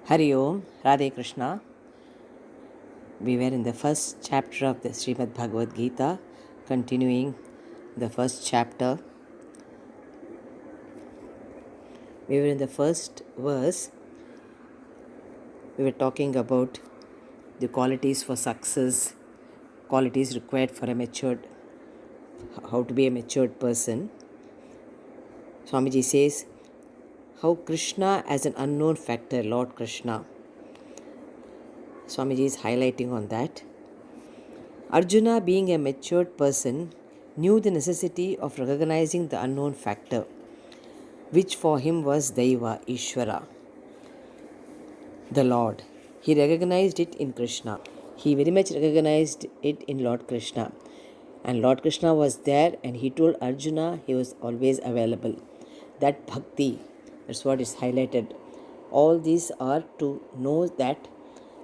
Hari Om, Radhe Krishna. We were in the first chapter of the Srimad Bhagavad Gita, continuing the first chapter. We were in the first verse. We were talking about the qualities for success, qualities required for a matured, how to be a matured person. Swamiji says, how Krishna as an unknown factor, Lord Krishna. Swamiji is highlighting on that. Arjuna, being a matured person, knew the necessity of recognizing the unknown factor, which for him was Daiva, Ishvara, the Lord. He recognized it in Krishna. He very much recognized it in Lord Krishna. And Lord Krishna was there and he told Arjuna he was always available. That bhakti, that's what is highlighted. All these are to know that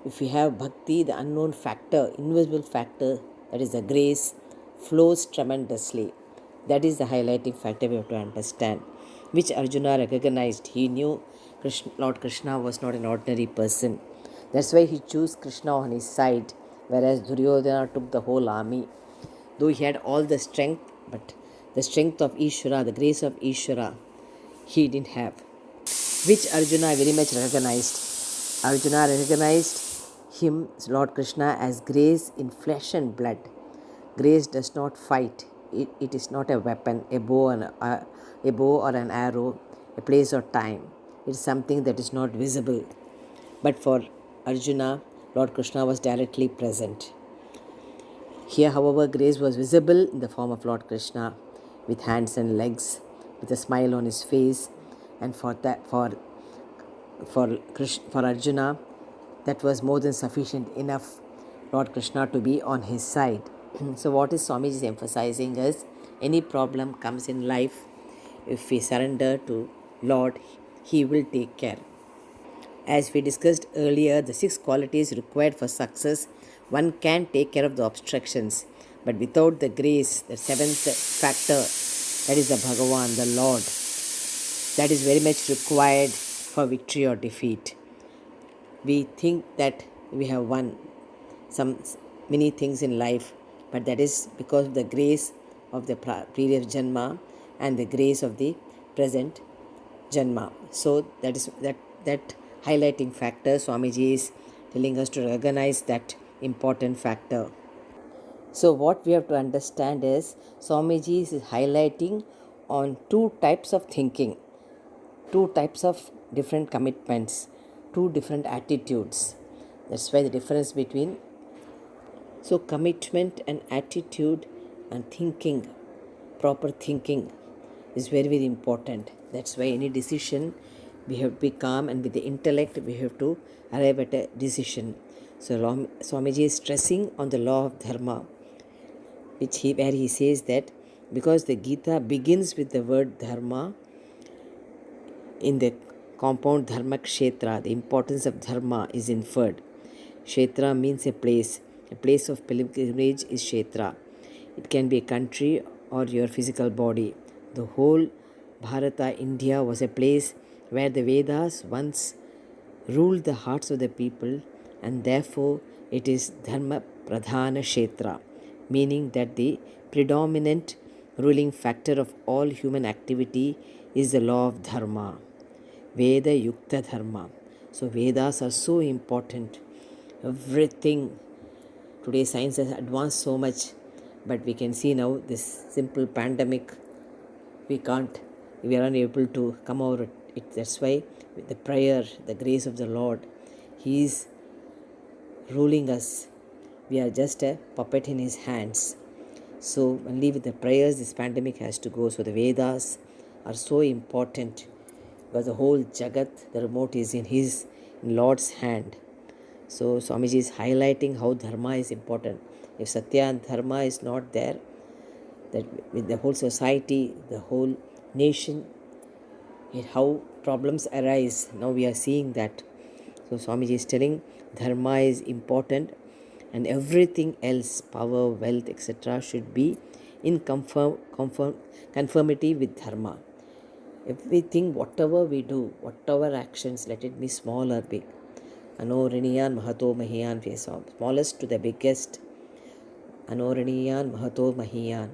if we have bhakti, the unknown factor, invisible factor, that is the grace, flows tremendously. That is the highlighting factor we have to understand, which Arjuna recognized. He knew Lord Krishna was not an ordinary person. That's why he chose Krishna on his side, whereas Duryodhana took the whole army. Though he had all the strength, but the strength of Ishvara, the grace of Ishvara, he didn't have, which Arjuna very much recognized. Arjuna recognized him, Lord Krishna, as grace in flesh and blood. Grace does not fight. It is not a weapon, a bow or an arrow, a place or time. It is something that is not visible. But for Arjuna, Lord Krishna was directly present. Here, however, grace was visible in the form of Lord Krishna, with hands and legs, with a smile on his face, and for Arjuna, that was more than sufficient enough, Lord Krishna to be on his side. So what is Swamiji is emphasizing is, any problem comes in life, if we surrender to Lord, He will take care. As we discussed earlier, the 6 qualities required for success, one can take care of the obstructions, but without the grace, the 7th factor, that is the Bhagavan, the Lord, that is very much required for victory or defeat. We think that we have won many things in life, but that is because of the grace of the previous Janma and the grace of the present Janma. So that highlighting factor, Swamiji is telling us to recognize that important factor. So what we have to understand is, Swamiji is highlighting on 2 types of thinking, 2 types of different commitments, 2 different attitudes. That's why the difference between, so commitment and attitude and thinking, proper thinking is very, very important. That's why any decision we have to be calm, and with the intellect we have to arrive at a decision. So Swamiji is stressing on the law of dharma, where he says that because the Gita begins with the word dharma, in the compound dharma kshetra, the importance of dharma is inferred. Kshetra means a place. A place of pilgrimage is kshetra. It can be a country or your physical body. The whole Bharata, India, was a place where the Vedas once ruled the hearts of the people, and therefore it is dharma pradhana kshetra, meaning that the predominant ruling factor of all human activity is the law of dharma, Veda Yukta Dharma. So Vedas are so important. Everything, today science has advanced so much, but we can see now this simple pandemic, we are unable to come over it. That's why with the prayer, the grace of the Lord, He is ruling us. We are just a puppet in His hands. So only with the prayers this pandemic has to go. So the Vedas are so important, because the whole Jagat, the remote is in Lord's hand. So Swamiji is highlighting how dharma is important. If Satya and Dharma is not there, that with the whole society, the whole nation, how problems arise. Now we are seeing that. So Swamiji is telling dharma is important, and everything else, power, wealth, etc., should be in conformity with dharma. Everything, whatever we do, whatever actions, let it be small or big, Anoriniyan Mahato Mahiyan, smallest to the biggest. Anoriniyan Mahato Mahiyan.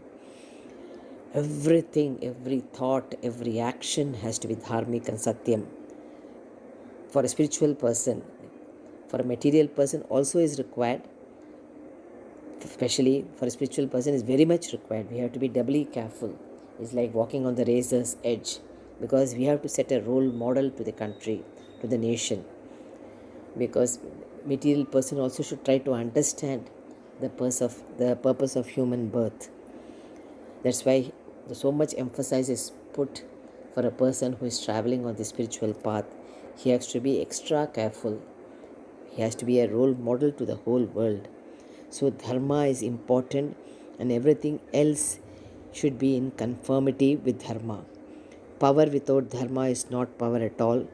Everything, every thought, every action has to be dharmic and satyam. For a spiritual person, for a material person also is required, especially for a spiritual person is very much required. We have to be doubly careful. It's like walking on the razor's edge, because we have to set a role model to the country, to the nation. Because material person also should try to understand the purpose of human birth. That's why so much emphasis is put for a person who is traveling on the spiritual path. He has to be extra careful. He has to be a role model to the whole world. So dharma is important, and everything else should be in conformity with dharma. Power without dharma is not power at all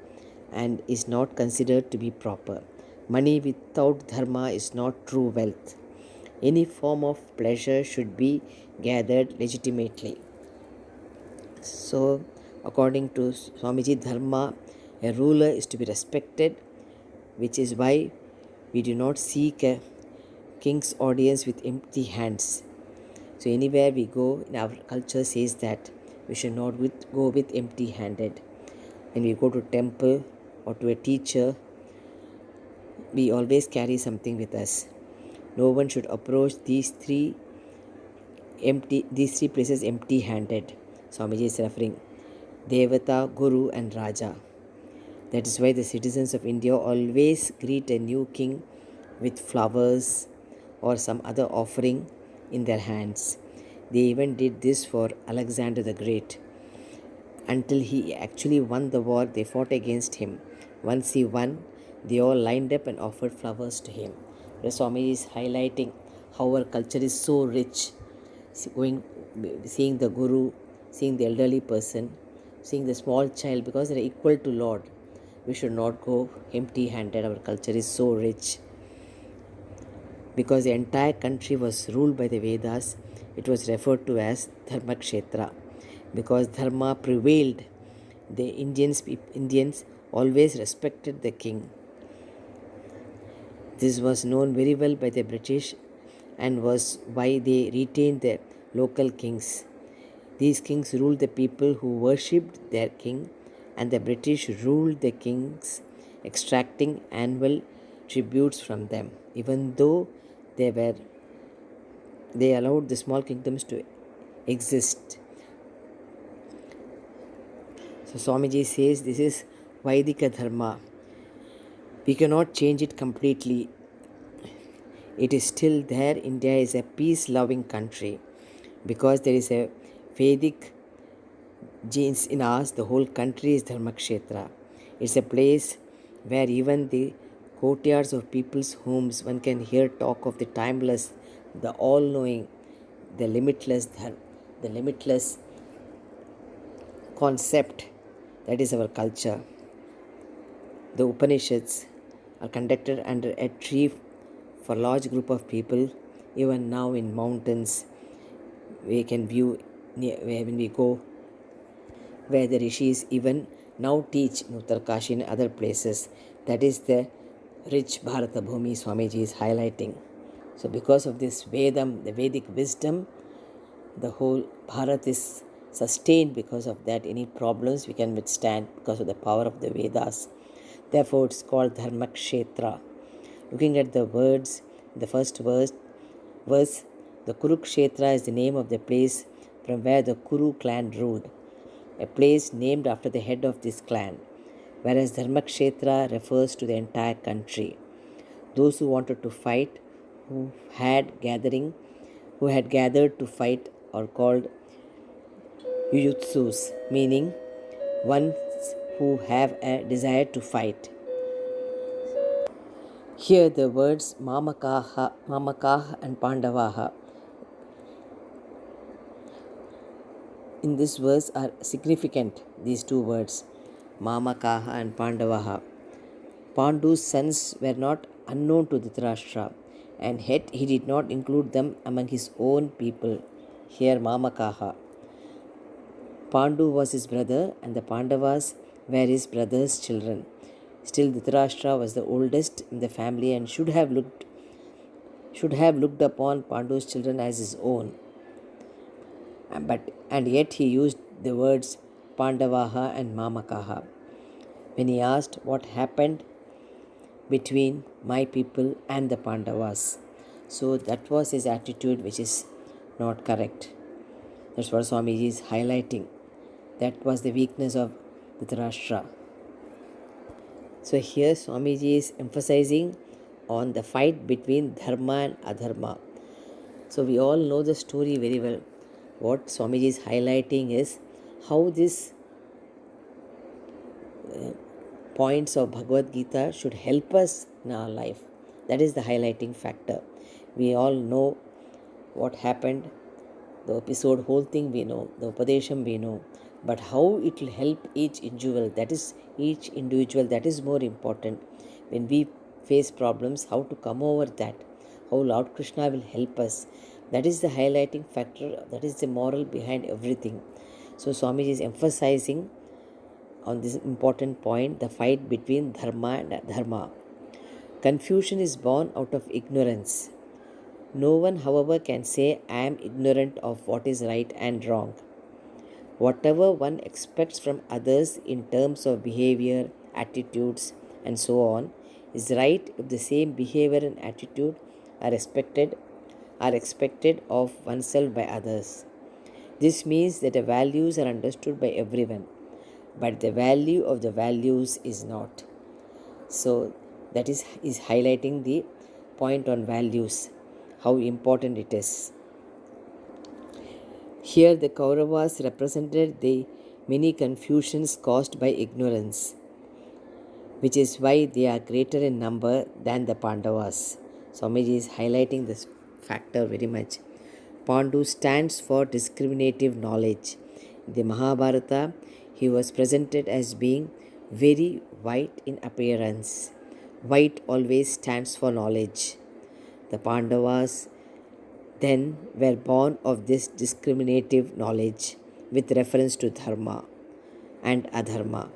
and is not considered to be proper. Money without dharma is not true wealth. Any form of pleasure should be gathered legitimately. So, according to Swamiji, dharma, a ruler is to be respected, which is why we do not seek a king's audience with empty hands. So, anywhere we go, in our culture says that we should not go with empty handed. When we go to temple or to a teacher, we always carry something with us. No one should approach these three places empty handed. Swamiji is referring Devata, Guru, and Raja. That is why the citizens of India always greet a new king with flowers or some other offering in their hands. They even did this for Alexander the Great. Until he actually won the war, they fought against him. Once he won, they all lined up and offered flowers to him. The Swami is highlighting how our culture is so rich. Seeing the Guru, seeing the elderly person, seeing the small child, because they are equal to Lord. We should not go empty handed. Our culture is so rich. Because the entire country was ruled by the Vedas, it was referred to as Dharma Kshetra. Because Dharma prevailed, the Indians always respected the king. This was known very well by the British and was why they retained the local kings. These kings ruled the people who worshipped their king, and the British ruled the kings, extracting annual tributes from them. Even though they allowed the small kingdoms to exist. So Swamiji says this is Vaidika Dharma. We cannot change it completely. It is still there. India is a peace-loving country. Because there is a Vedic genes in us, the whole country is Dharma Kshetra. It's a place where even the courtyards of people's homes, one can hear talk of the timeless, the all-knowing, the limitless concept that is our culture. The Upanishads are conducted under a tree for a large group of people. Even now in mountains, we can view when we go where the rishis even now teach in Uttarkashi and other places. That is the rich Bharata Bhumi Swamiji is highlighting. So because of this Vedam, the Vedic wisdom, the whole Bharat is sustained. Because of that, any problems we can withstand because of the power of the Vedas. Therefore, it's called Dharma Kshetra. Looking at the words, the first verse, the Kurukshetra is the name of the place from where the Kuru clan ruled, a place named after the head of this clan, whereas Dharmakshetra refers to the entire country. Those who wanted to fight, who had gathered to fight, are called Yujutsus, meaning ones who have a desire to fight. Here the words Mamakaha and Pandavaha in this verse are significant. These two words, Mamakaha and Pandavaha. Pandu's sons were not unknown to Dhritarashtra, and yet he did not include them among his own people. Here Mamakaha. Pandu was his brother, and the Pandavas were his brother's children. Still, Dhritarashtra was the oldest in the family and should have looked upon Pandu's children as his own. And yet he used the words Pandavaha and Mamakaha when he asked what happened between my people and the Pandavas. So that was his attitude, which is not correct. That's what Swamiji is highlighting. That was the weakness of Dhritarashtra. So here Swamiji is emphasizing on the fight between Dharma and Adharma. So we all know the story very well. What Swamiji is highlighting is how these points of Bhagavad Gita should help us in our life. That is the highlighting factor. We all know what happened, the episode, whole thing we know, the Upadesham we know, but how it will help each individual, that is more important. When we face problems, how to come over that, how Lord Krishna will help us. That is the highlighting factor, that is the moral behind everything. So Swamiji is emphasizing on this important point, the fight between Dharma and Adharma. Confusion is born out of ignorance. No one, however, can say, I am ignorant of what is right and wrong. Whatever one expects from others in terms of behavior, attitudes, and so on, is right if the same behavior and attitude are expected of oneself by others. This means that the values are understood by everyone, but the value of the values is not. So that is highlighting the point on values, how important it is. Here the Kauravas represented the many confusions caused by ignorance, which is why they are greater in number than the Pandavas. Swamiji is highlighting this factor very much. Pandu stands for discriminative knowledge. In the Mahabharata, he was presented as being very white in appearance. White always stands for knowledge. The Pandavas then were born of this discriminative knowledge with reference to Dharma and Adharma.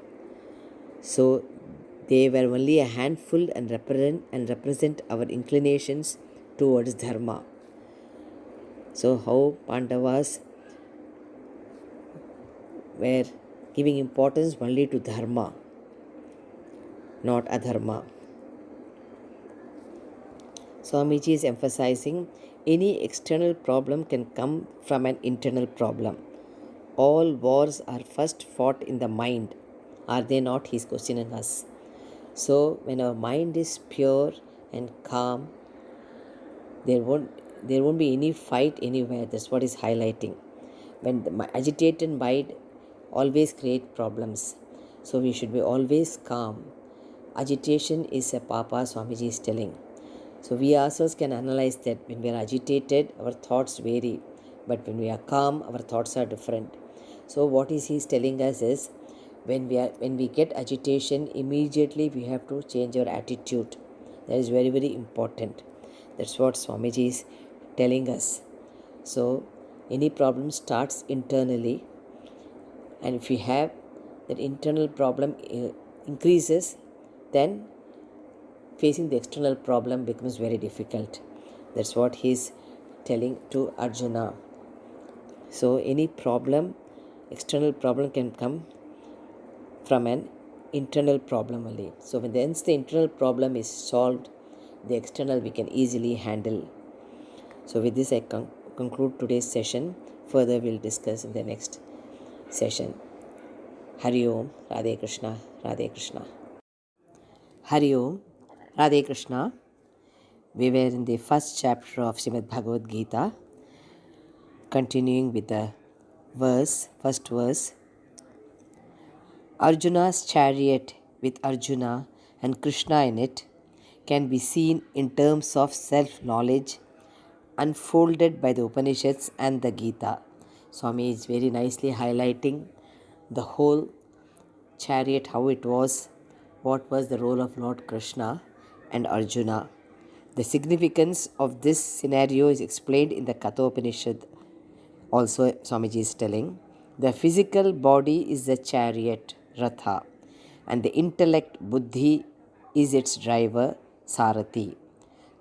So they were only a handful and represent our inclinations towards Dharma. So how Pandavas were giving importance only to Dharma, not Adharma. Swamiji is emphasizing any external problem can come from an internal problem. All wars are first fought in the mind. Are they not? He is questioning us. So when our mind is pure and calm, there won't be any fight anywhere. That's what is highlighting. When the agitated mind always create problems. So we should be always calm. Agitation is a papa, Swamiji is telling. So we ourselves can analyze that when we are agitated, our thoughts vary. But when we are calm, our thoughts are different. So what is he telling us is, when we get agitation, immediately we have to change our attitude. That is very, very important. That's what Swamiji is telling us. So any problem starts internally, and if we have that internal problem increases, then facing the external problem becomes very difficult. That's what he is telling to Arjuna. So any problem, external problem can come from an internal problem only. So when the internal problem is solved, the external we can easily handle. So with this I conclude today's session. Further we'll discuss in the next session. Hari Om, Radhe Krishna, Radhe Krishna. Hari Om, Radhe Krishna. We were in the first chapter of Srimad Bhagavad Gita, continuing with the first verse. Arjuna's chariot with Arjuna and Krishna in it can be seen in terms of self-knowledge unfolded by the Upanishads and the Gita. Swami is very nicely highlighting the whole chariot, how it was, what was the role of Lord Krishna and Arjuna. The significance of this scenario is explained in the Kathopanishad. Also, Swamiji is telling, the physical body is the chariot, Ratha. and the intellect, buddhi, is its driver, Sarati.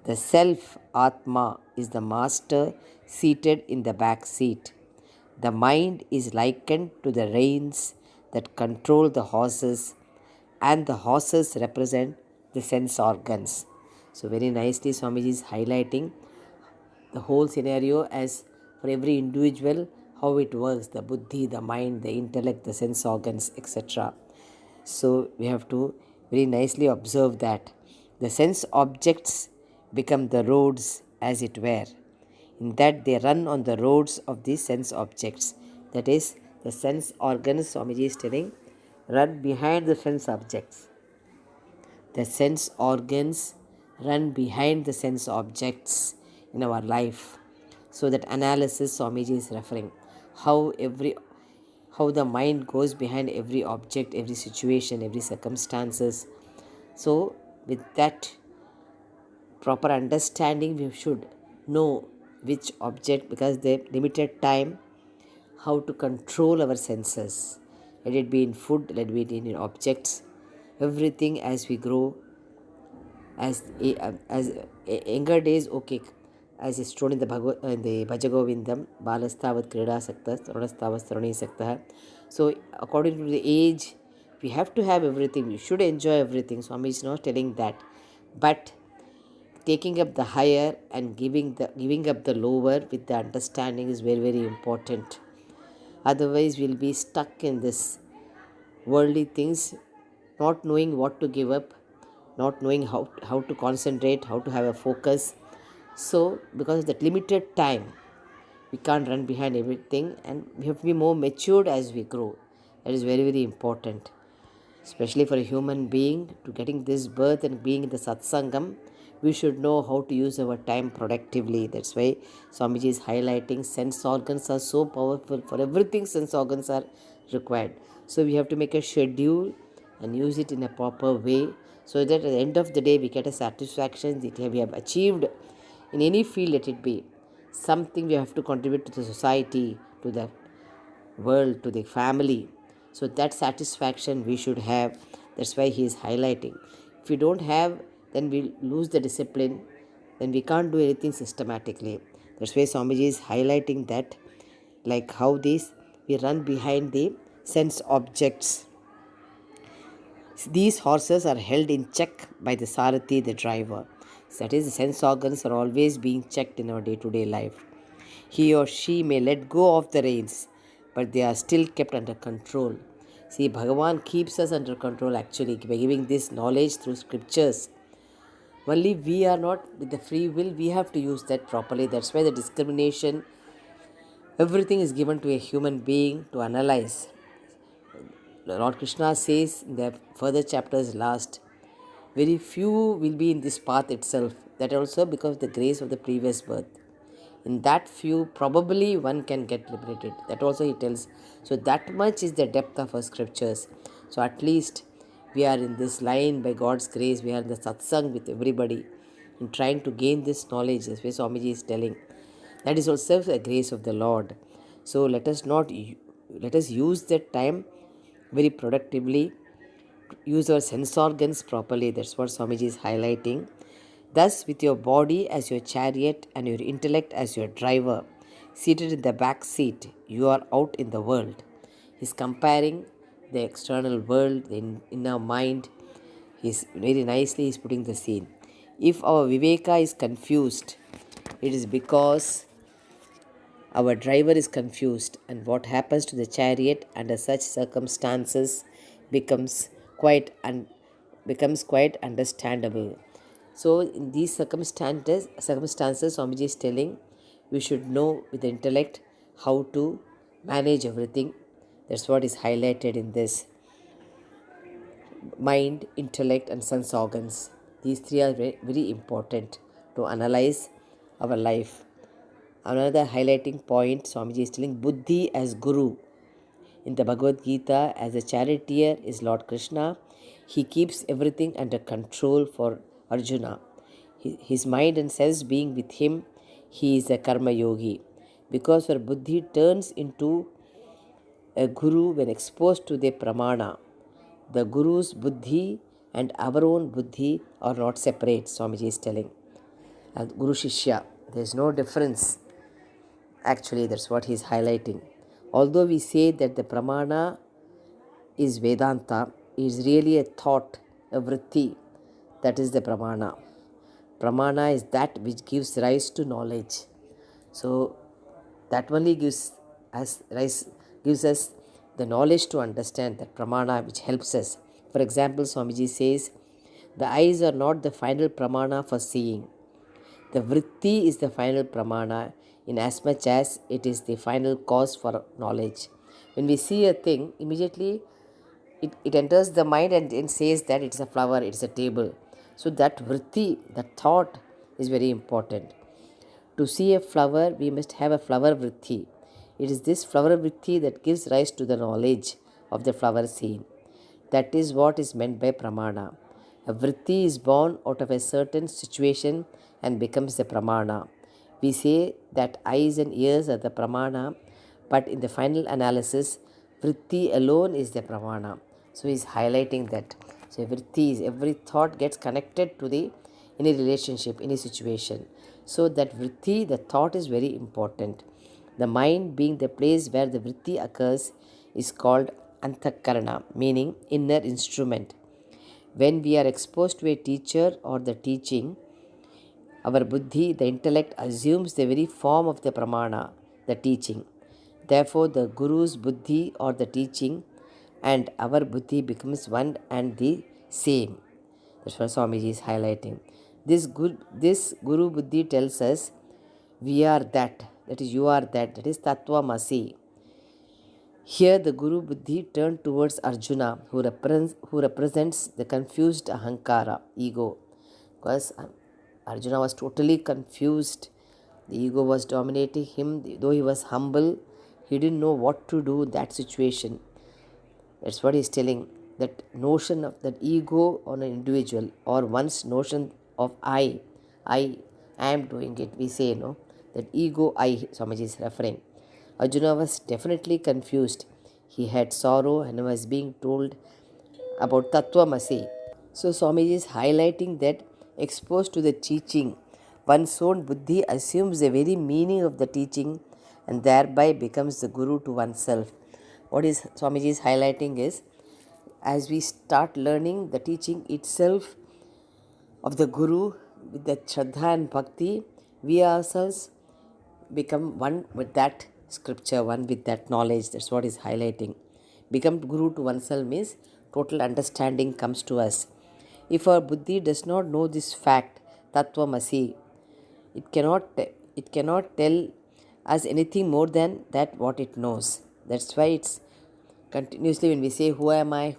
The self, Atma, is the master seated in the back seat. The mind is likened to the reins that control the horses, and the horses represent the sense organs. So, very nicely, Swamiji is highlighting the whole scenario as for every individual how it works, the buddhi, the mind, the intellect, the sense organs, etc. So we have to very nicely observe that the sense objects become the roads as it were, in that they run on the roads of these sense objects. That is, the sense organs, Swamiji is telling, run behind the sense objects. The sense organs run behind the sense objects in our life. So that analysis Swamiji is referring. How the mind goes behind every object, every situation, every circumstances. So with that proper understanding, we should know which object, because the limited time, how to control our senses. Let it be in food, let it be in objects, everything as we grow, as younger days, okay, as is shown in the Bhajagovindam, Balastavat Krida Sakta, Tarunastavat Taruni Sakta. So, according to the age, we have to have everything. We should enjoy everything. Swami is not telling that, but taking up the higher and giving up the lower with the understanding is very, very important. Otherwise, we'll be stuck in this worldly things, not knowing what to give up, not knowing how to concentrate, how to have a focus. So, because of that limited time, we can't run behind everything, and we have to be more matured as we grow. That is very, very important, especially for a human being to getting this birth and being in the satsangam. We should know how to use our time productively. That's why Swamiji is highlighting sense organs are so powerful. For everything, sense organs are required. So we have to make a schedule and use it in a proper way, so that at the end of the day we get a satisfaction that we have achieved in any field. Let it be something we have to contribute to the society, to the world, to the family. So that satisfaction we should have. That's why he is highlighting. If we don't have, then we lose the discipline, then we can't do anything systematically. That's why Swamiji is highlighting that, like how these we run behind the sense objects. These horses are held in check by the Sarathi, the driver. That is, the sense organs are always being checked in our day-to-day life. He or she may let go of the reins, but they are still kept under control. See, Bhagavan keeps us under control actually by giving this knowledge through scriptures. Only we are not with the free will, we have to use that properly. That's why the discrimination, everything is given to a human being to analyze. Lord Krishna says in the further chapters last, very few will be in this path itself. That also because of the grace of the previous birth. In that few, probably one can get liberated. That also he tells. So that much is the depth of our scriptures. So at least we are in this line by God's grace. We are in the satsang with everybody in trying to gain this knowledge. That's why Swamiji is telling. That is also the grace of the Lord. So let us use that time very productively, use our sense organs properly. That's what Swamiji is highlighting. Thus, with your body as your chariot and your intellect as your driver, seated in the back seat, you are out in the world. He's comparing the external world, the inner mind. He's very nicely he's putting the scene. If our viveka is confused, it is because our driver is confused, and what happens to the chariot under such circumstances becomes becomes quite understandable. So, in these circumstances, Swamiji is telling we should know with the intellect how to manage everything. That's what is highlighted in this mind, intellect, and sense organs. These three are very, very important to analyze our life. Another highlighting point, Swamiji is telling Buddhi as Guru. In the Bhagavad Gita, as a charioteer is Lord Krishna. He keeps everything under control for Arjuna. His mind and sense being with him, he is a karma yogi. Because our Buddhi turns into a Guru when exposed to the pramana. The Guru's buddhi and our own buddhi are not separate, Swamiji is telling. And Guru Shishya, there is no difference. Actually, that's what he is highlighting. Although we say that the pramana is Vedanta, it is really a thought, a vritti. That is the pramana. Pramana is that which gives rise to knowledge. So that only gives us the knowledge to understand that pramana which helps us. For example, Swamiji says, the eyes are not the final pramana for seeing. The vritti is the final pramana in as much as it is the final cause for knowledge. When we see a thing, immediately it enters the mind and it says that it's a flower, it's a table. So that vritti, that thought is very important. To see a flower, we must have a flower vritti. It is this flower vritti that gives rise to the knowledge of the flower seen. That is what is meant by pramana. A vritti is born out of a certain situation and becomes the pramana. We say that eyes and ears are the pramana, but in the final analysis, vritti alone is the pramana. So he is highlighting that. So every thought gets connected to the any relationship, any situation. So that vritti, the thought is very important. The mind being the place where the vritti occurs is called antakarana, meaning inner instrument. When we are exposed to a teacher or the teaching, our buddhi, the intellect, assumes the very form of the pramana, the teaching. Therefore, the Guru's buddhi or the teaching and our buddhi becomes one and the same. That's what Swamiji is highlighting. This Guru buddhi tells us, we are that is you are that is Tattva Masi. Here the Guru Buddhi turned towards Arjuna, who represents the confused Ahankara, ego. Because Arjuna was totally confused. The ego was dominating him. Though he was humble, he didn't know what to do in that situation. That's what he's telling. That notion of that ego on an individual, or one's notion of I am doing it. We say, no, that ego I, Swamiji is referring. Arjuna was definitely confused. He had sorrow and was being told about Tattvamasi. So Swamiji is highlighting that exposed to the teaching, one's own buddhi assumes the very meaning of the teaching and thereby becomes the guru to oneself. What is Swamiji is highlighting is, as we start learning the teaching itself of the Guru with that Shraddha and Bhakti, we ourselves become one with that scripture, one with that knowledge. That's what is highlighting. Become Guru to oneself means total understanding comes to us. If our buddhi does not know this fact, Tattvamasi, it cannot tell us anything more than that what it knows. That's why it's continuously when we say who am I,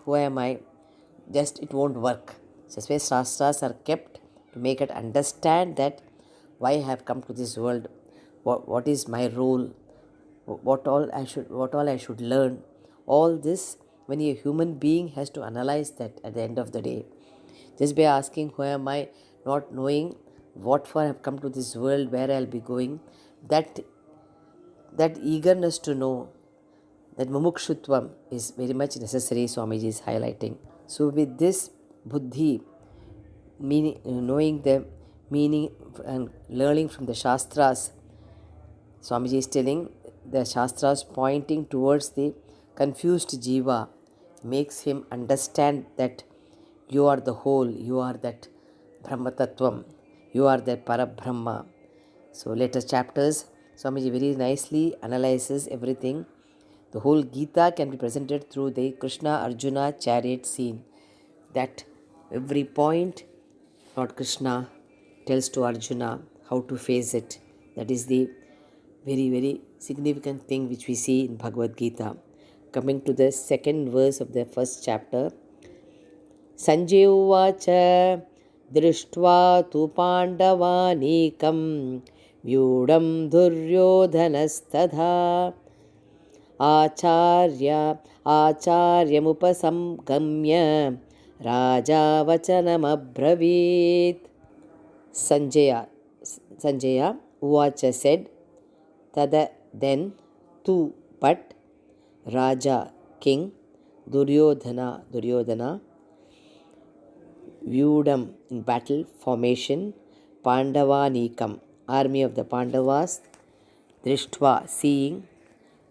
just it won't work. So that's why shastras are kept to make it understand that why I have come to this world, what is my role, what all I should learn. All this, when a human being has to analyze that at the end of the day, just by asking who am I, not knowing what for I have come to this world, where I'll be going, that eagerness to know, that mumukshutvam is very much necessary, Swamiji is highlighting. So with this buddhi, meaning, knowing the meaning and learning from the Shastras, Swamiji is telling the Shastras pointing towards the confused jiva makes him understand that you are the whole, you are that Brahma Tattvam, you are that Parabrahma. So later chapters, Swamiji very nicely analyzes everything. The whole Gita can be presented through the Krishna-Arjuna chariot scene. That every point Lord Krishna tells to Arjuna how to face it. That is the very, very significant thing which we see in Bhagavad Gita. Coming to the second verse of the first chapter. Sanjay uvacha drishtva tu pandavanekam vyudam duryodhanastadha आचार्यमुपसंगम्य Raja वचनमब्रवीत्. Sanjaya Uvacha said, Tada then, tu but, Raja king, Duryodhana Vyudam in battle formation, Pandavanikam, army of the Pandavas, Drishtva, seeing,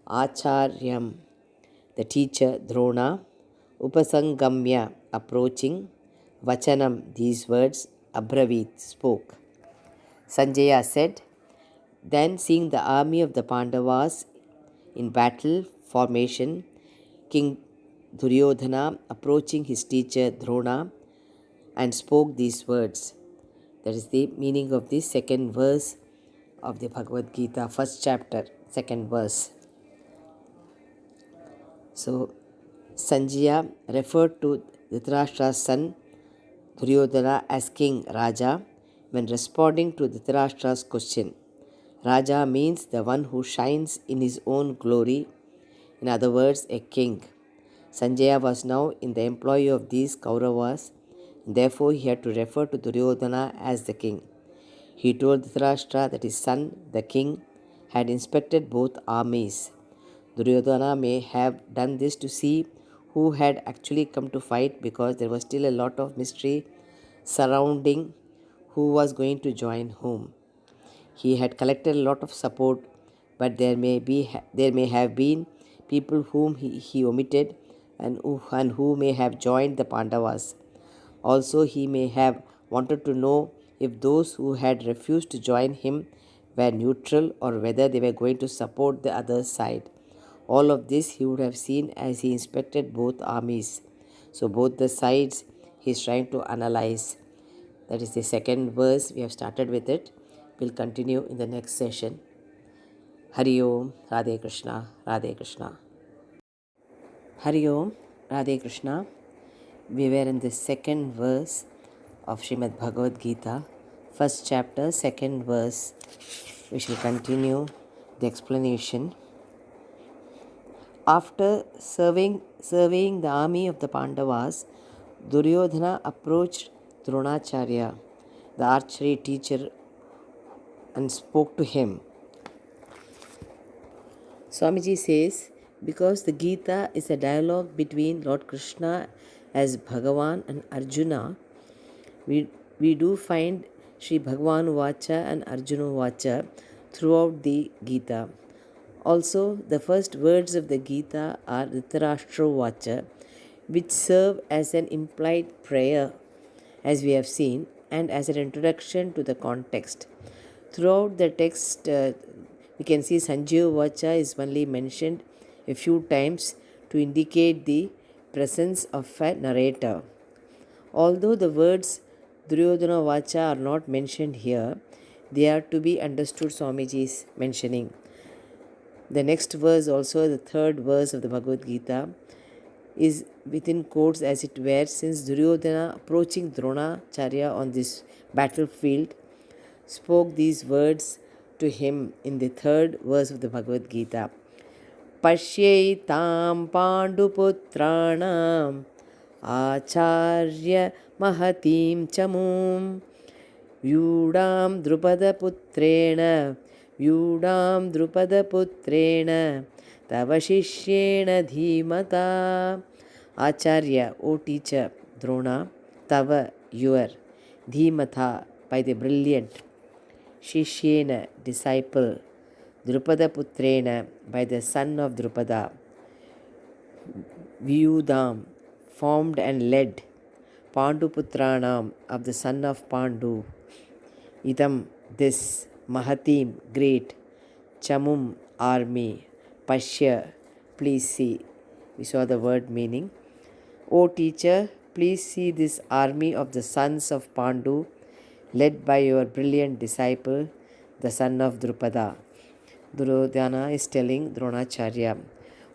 Acharyam, the teacher, Drona, Upasangamya, approaching, Vachanam, these words, Abravit, spoke. Sanjaya said, then seeing the army of the Pandavas in battle formation, King Duryodhana approaching his teacher Drona and spoke these words. That is the meaning of the second verse of the Bhagavad Gita, first chapter, second verse. So, Sanjaya referred to Dhritarashtra's son Duryodhana as King Raja when responding to Dhritarashtra's question. Raja means the one who shines in his own glory, in other words, a king. Sanjaya was now in the employ of these Kauravas, and therefore he had to refer to Duryodhana as the king. He told Dhritarashtra that his son, the king, had inspected both armies. Duryodhana may have done this to see who had actually come to fight, because there was still a lot of mystery surrounding who was going to join whom. He had collected a lot of support, but there may have been people whom he omitted and who may have joined the Pandavas. Also, he may have wanted to know if those who had refused to join him were neutral or whether they were going to support the other side. All of this he would have seen as he inspected both armies. So, both the sides he is trying to analyze. That is the second verse. We have started with it. We'll continue in the next session. Hari Om, Radhe Krishna, Radhe Krishna. Hari Om, Radhe Krishna. We were in the second verse of Srimad Bhagavad Gita, first chapter, second verse. We shall continue the explanation. After surveying the army of the Pandavas, Duryodhana approached Dronacharya, the archery teacher, and spoke to him. Swamiji says, because the Gita is a dialogue between Lord Krishna as Bhagavan and Arjuna, we do find Sri Bhagavan Vacha and Arjuna Vacha throughout the Gita. Also, the first words of the Gita are Dhritarashtra Vacha, which serve as an implied prayer, as we have seen, and as an introduction to the context. Throughout the text, we can see Sanjaya Vacha is only mentioned a few times to indicate the presence of a narrator. Although the words Duryodhana Vacha are not mentioned here, they are to be understood, Swamiji's mentioning. The next verse, also the third verse of the Bhagavad Gita, is within quotes as it were, since Duryodhana approaching Dronacharya on this battlefield spoke these words to him in the third verse of the Bhagavad Gita. Pashyaitam Panduputranam Acharya Mahatim Chamum Vyudam Drupadaputrena Tava Shishyena Dhimata. Acharya, O teacher, Drona, Tava, your, Dhimata, by the brilliant, Shishyena, disciple, Drupadaputrena, by the son of Drupada, Vyudam, formed and led, Panduputranam, of the son of Pandu, Idam, this, Mahatim, great, Chamum, army, Pashya, please see. We saw the word meaning. O teacher, please see this army of the sons of Pandu, led by your brilliant disciple, the son of Drupada. Duryodhana is telling Dronacharya.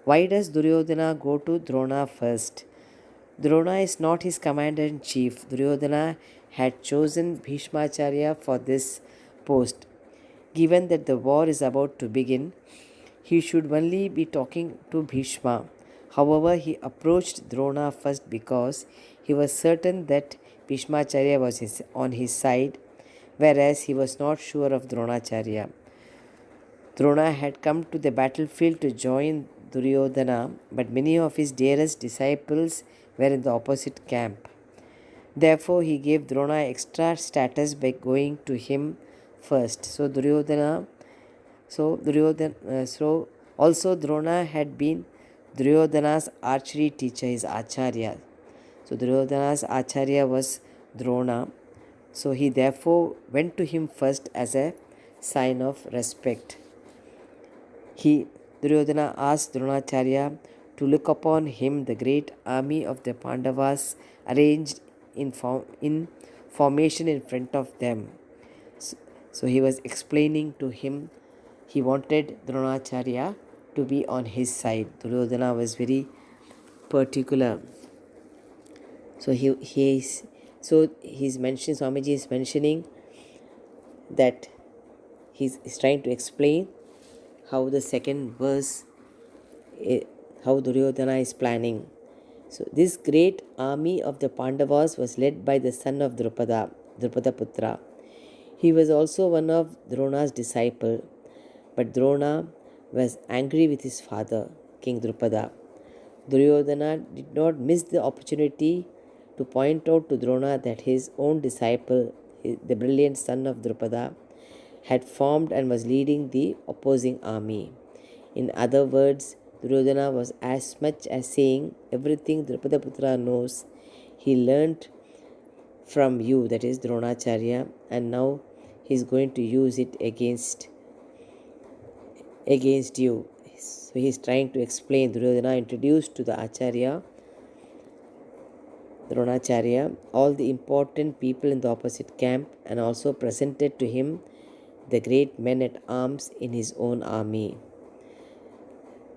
Why does Duryodhana go to Drona first? Drona is not his commander-in-chief. Duryodhana had chosen Bhishmacharya for this post. Given that the war is about to begin, he should only be talking to Bhishma. However, he approached Drona first because he was certain that Bhishmacharya was on his side, whereas he was not sure of Dronacharya. Drona had come to the battlefield to join Duryodhana, but many of his dearest disciples were in the opposite camp. Therefore, he gave Drona extra status by going to him first. So also Drona had been Duryodhana's archery teacher, his Acharya. So Duryodhana's Acharya was Drona. So he therefore went to him first as a sign of respect. Duryodhana asked Dronacharya to look upon him the great army of the Pandavas arranged in formation in front of them. So he was explaining to him, he wanted Dronacharya to be on his side. Duryodhana was very particular. So Swamiji is mentioning that he's trying to explain how the second verse, how Duryodhana is planning. So this great army of the Pandavas was led by the son of Drupada Putra. He was also one of Drona's disciple, but Drona was angry with his father, King Drupada. Duryodhana did not miss the opportunity to point out to Drona that his own disciple, the brilliant son of Drupada, had formed and was leading the opposing army. In other words, Duryodhana was as much as saying, everything Drupada knows, he learnt from you, that is Dronacharya, and now he is going to use it against you. So he is trying to explain. Duryodhana introduced to the Acharya, Dronacharya, all the important people in the opposite camp, and also presented to him the great men at arms in his own army.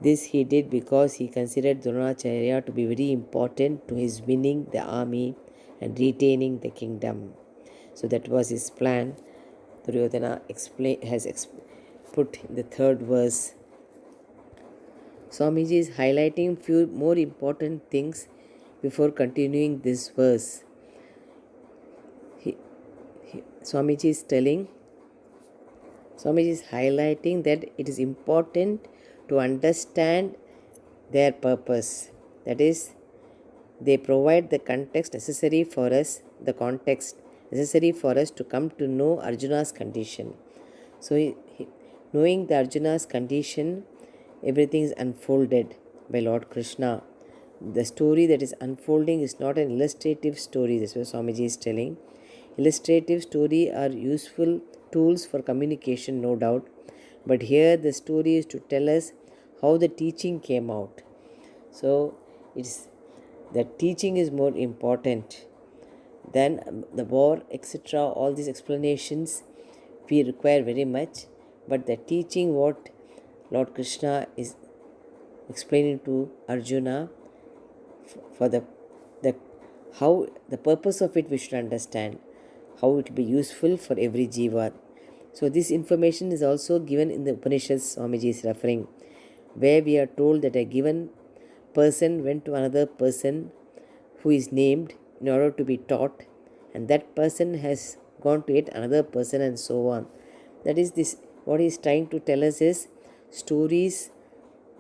This he did because he considered Dronacharya to be very important to his winning the army and retaining the kingdom. So that was his plan. Duryodhana has put in the third verse. Swamiji is highlighting few more important things before continuing this verse. Swamiji is highlighting that it is important to understand their purpose. That is, they provide the context necessary for us to come to know Arjuna's condition. So, knowing the Arjuna's condition, everything is unfolded by Lord Krishna. The story that is unfolding is not an illustrative story. That's what Swamiji is telling. Illustrative story are useful tools for communication, no doubt. But here the story is to tell us how the teaching came out. So the teaching is more important than the war, etc. All these explanations we require very much. But the teaching, what Lord Krishna is explaining to Arjuna, for the how the purpose of it we should understand, how it will be useful for every jiva. So this information is also given in the Upanishads, Swamiji is referring, where we are told that a given person went to another person who is named in order to be taught, and that person has gone to yet another person, and so on. That is this. What he is trying to tell us is, stories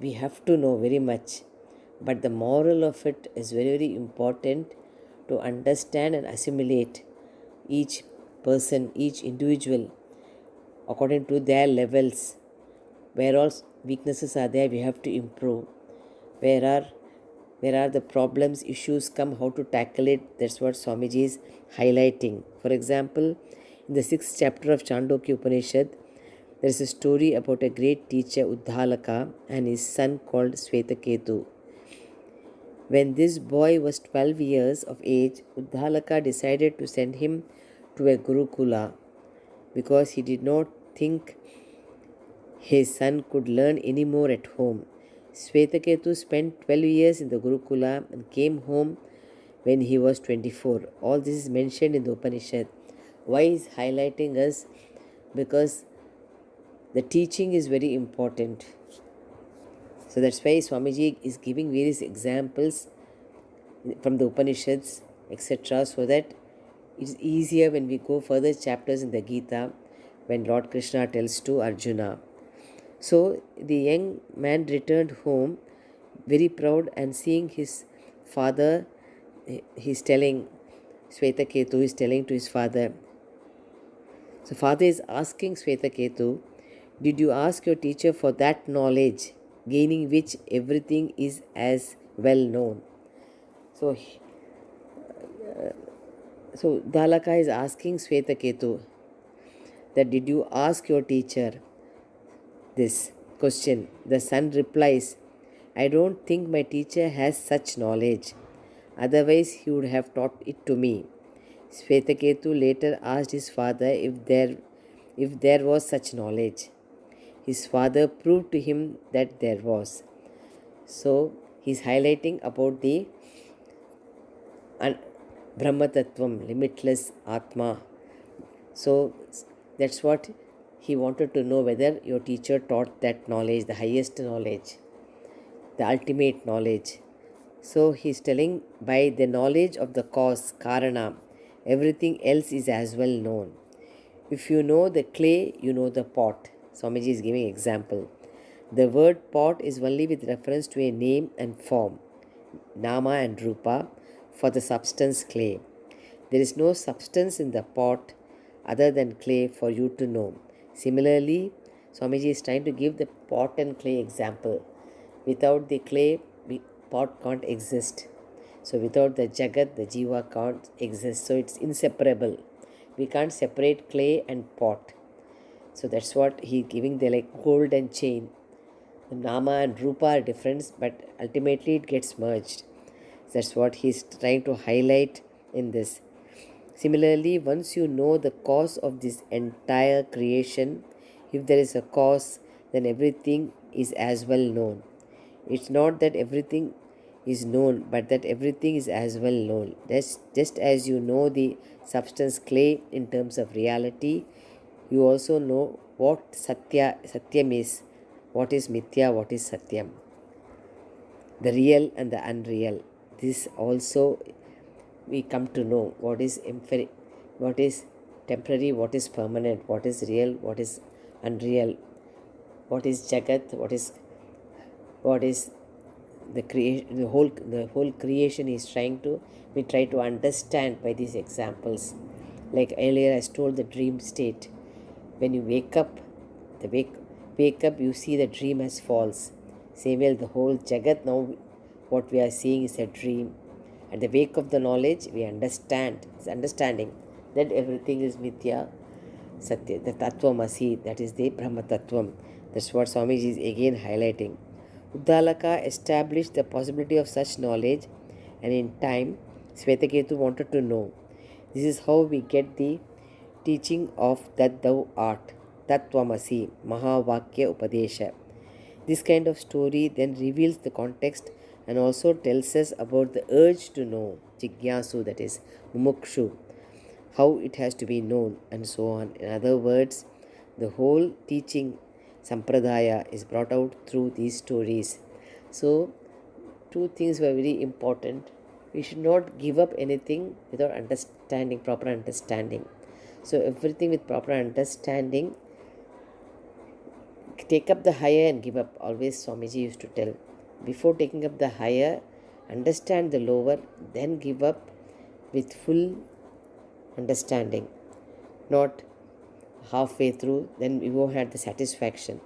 we have to know very much, but the moral of it is very, very important to understand and assimilate each person, each individual, according to their levels. Where all weaknesses are there, we have to improve. Where are the problems, issues come, how to tackle it. That's what Swamiji is highlighting. For example, in the 6th chapter of Chandogya Upanishad, there is a story about a great teacher, Uddalaka, and his son called Svetaketu. When this boy was 12 years of age, Uddalaka decided to send him to a Gurukula because he did not think his son could learn any more at home. Svetaketu spent 12 years in the Gurukula and came home when he was 24. All this is mentioned in the Upanishad. Why is highlighting us? Because the teaching is very important. So that's why Swamiji is giving various examples from the Upanishads, etc., so that it is easier when we go further chapters in the Gita, when Lord Krishna tells to Arjuna. So the young man returned home very proud, and seeing his father, he's telling, Swetaketu is telling to his father. So father is asking Swetaketu, did you ask your teacher for that knowledge, gaining which everything is as well known? So, Dalaka is asking Swetaketu that did you ask your teacher this question? The son replies, I don't think my teacher has such knowledge. Otherwise, he would have taught it to me. Swetaketu later asked his father if there was such knowledge. His father proved to him that there was. So, he's highlighting about the Brahma Tattvam, limitless Atma. So, that's what he wanted to know, whether your teacher taught that knowledge, the highest knowledge, the ultimate knowledge. So he's telling, by the knowledge of the cause, Karana, everything else is as well known. If you know the clay, you know the pot. Swamiji is giving example. The word pot is only with reference to a name and form, Nama and Rupa, for the substance clay. There is no substance in the pot other than clay for you to know. Similarly, Swamiji is trying to give the pot and clay example. Without the clay, pot can't exist. So without the Jagat, the Jiva can't exist. So it's inseparable. We can't separate clay and pot. So that's what he's giving, the like gold and chain. The Nama and Rupa are different, but ultimately it gets merged. That's what he's trying to highlight in this. Similarly, once you know the cause of this entire creation, if there is a cause, then everything is as well known. It's not that everything is known, but that everything is as well known. Just as you know the substance clay in terms of reality, you also know what Satyam is, what is Mithya, what is Satyam, the real and the unreal. This also we come to know what is temporary, what is permanent, what is real, what is unreal, what is Jagat, what is the creation, the whole creation is we try to understand by these examples. Like earlier I told, the dream state. When you wake up, you see the dream as false. Same way, the whole Jagat, now what we are seeing is a dream. At the wake of the knowledge, we understand, it's understanding that everything is Mithya, Satya, the Tattvam-asi, that is the Brahma Tattvam. That's what Swamiji is again highlighting. Uddalaka established the possibility of such knowledge, and in time, Swetaketu wanted to know. This is how we get the teaching of that thou art, Tattvamasi, Mahavakya Upadesha. This kind of story then reveals the context and also tells us about the urge to know, Jigyasu, that is Mumukshu, how it has to be known, and so on. In other words, the whole teaching Sampradaya is brought out through these stories. So, two things were very important. We should not give up anything without understanding, proper understanding. So, everything with proper understanding, take up the higher and give up. Always Swamiji used to tell. Before taking up the higher, understand the lower, then give up with full understanding. Not halfway through, then we won't have the satisfaction.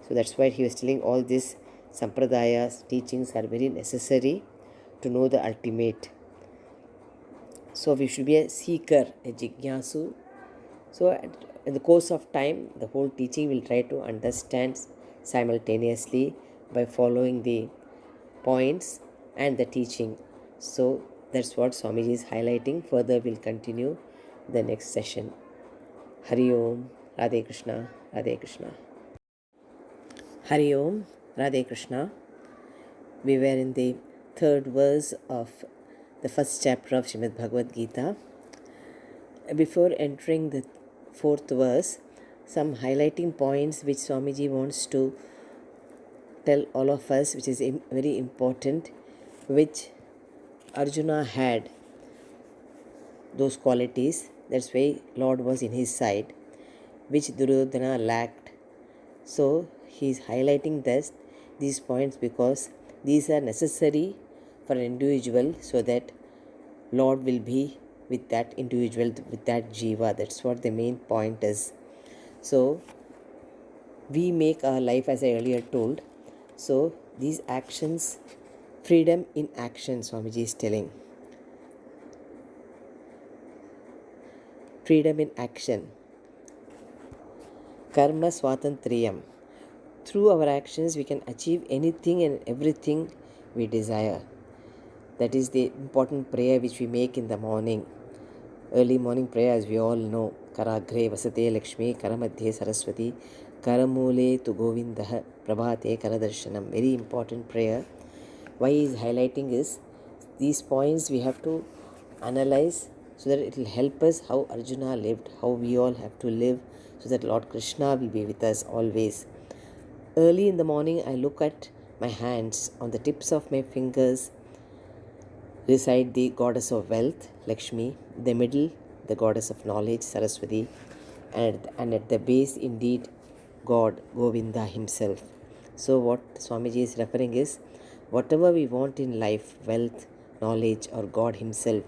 So that's why he was telling all these Sampradayas, teachings are very necessary to know the ultimate. So we should be a seeker, a Jigyasu. So in the course of time, the whole teaching will try to understand simultaneously by following the points and the teaching. So that's what Swamiji is highlighting. Further we'll continue the next session. Hari Om, Radhe Krishna, Radhe Krishna. Hari Om, Radhe Krishna. We were in the third verse of the first chapter of Srimad Bhagavad Gita. Before entering the fourth verse, some highlighting points which Swamiji wants to tell all of us, which is very important, which Arjuna had those qualities. That's why Lord was in his side, which Duryodhana lacked. So he is highlighting these points because These are necessary for an individual so that Lord will be with that individual, with that jiva. That's what the main point is. So we make our life, as I earlier told. So these actions, freedom in action, Swamiji is telling. Freedom in action. Karma Swatantriyam. Through our actions, we can achieve anything and everything we desire. That is the important prayer which we make in the morning. Early morning prayer, as we all know. Karagre Vasate Lakshmi, Karamadhye Saraswati, Karamule tu Govindah, Prabhate Karadarshanam. Very important prayer. Why he is highlighting is these points we have to analyze so that it will help us how Arjuna lived, how we all have to live, so that Lord Krishna will be with us always. Early in the morning, I look at my hands. On the tips of my fingers reside the goddess of wealth, Lakshmi, the middle, the goddess of knowledge, Saraswati, and at the base, indeed, God, Govinda himself. So what Swamiji is referring is, whatever we want in life, wealth, knowledge, or God himself,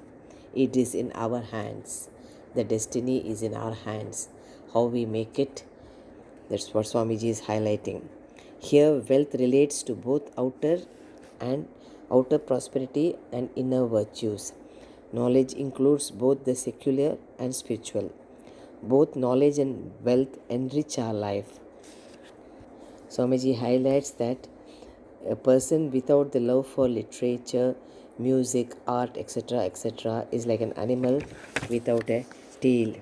it is in our hands. The destiny is in our hands. How we make it, that's what Swamiji is highlighting. Here, wealth relates to both outer prosperity and inner virtues. Knowledge includes both the secular and spiritual. Both knowledge and wealth enrich our life. Swamiji highlights that a person without the love for literature, music, art, etc., is like an animal without a tail.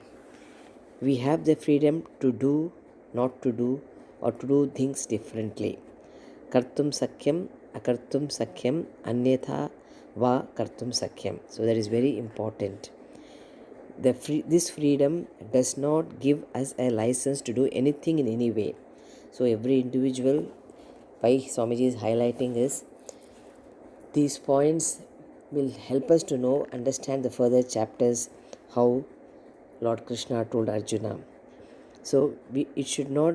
We have the freedom to do, not to do, or to do things differently. Kartum sakyam, akartum sakyam, anyatha va kartum sakyam. So that is very important. This freedom does not give us a license to do anything in any way. So every individual, why Swamiji is highlighting is, these points will help us to know, understand the further chapters, how Lord Krishna told Arjuna. So it should not